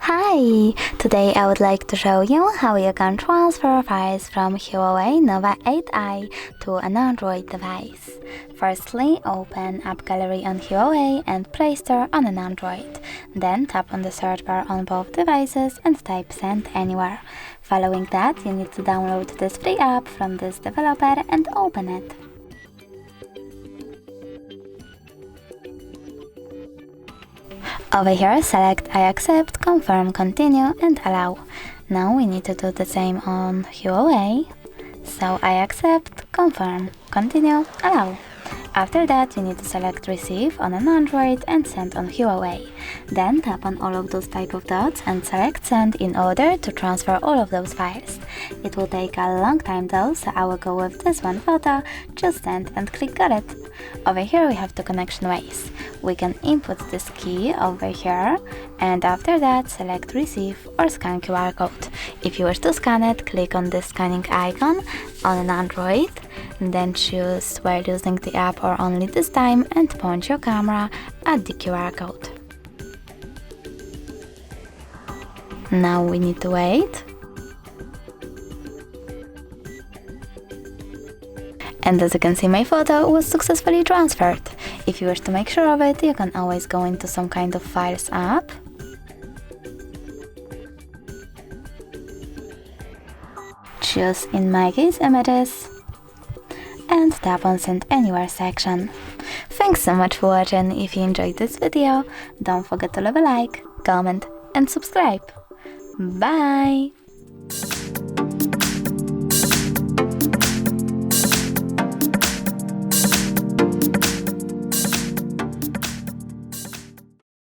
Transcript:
Hi! Today I would like to show you how you can transfer files from HUAWEI Nova 8i to an Android device. Firstly, open App Gallery on HUAWEI and Play Store on an Android. Then tap on the search bar on both devices and type Send Anywhere. Following that, you need to download this free app from this developer and open it. Over here, select I accept, confirm, continue and allow. Now we need to do the same on HUAWEI. So I accept, confirm, continue, allow. After that, you need to select receive on an Android and send on HUAWEI. Then tap on all of those type of dots and select send in order to transfer all of those files. It will take a long time though, so I will go with this one photo, just send and click got it. Over here we have the connection ways. We can input this key over here and after that select receive or scan QR code. If you wish to scan it, click on this scanning icon on an Android, then choose while using the app or only this time and point your camera at the QR code. Now we need to wait. And as you can see, my photo was successfully transferred. If you wish to make sure of it, you can always go into some kind of Files app. Choose, in my case, Images. And tap on Send Anywhere section. Thanks so much for watching. If you enjoyed this video, don't forget to leave a like, comment and subscribe. Bye!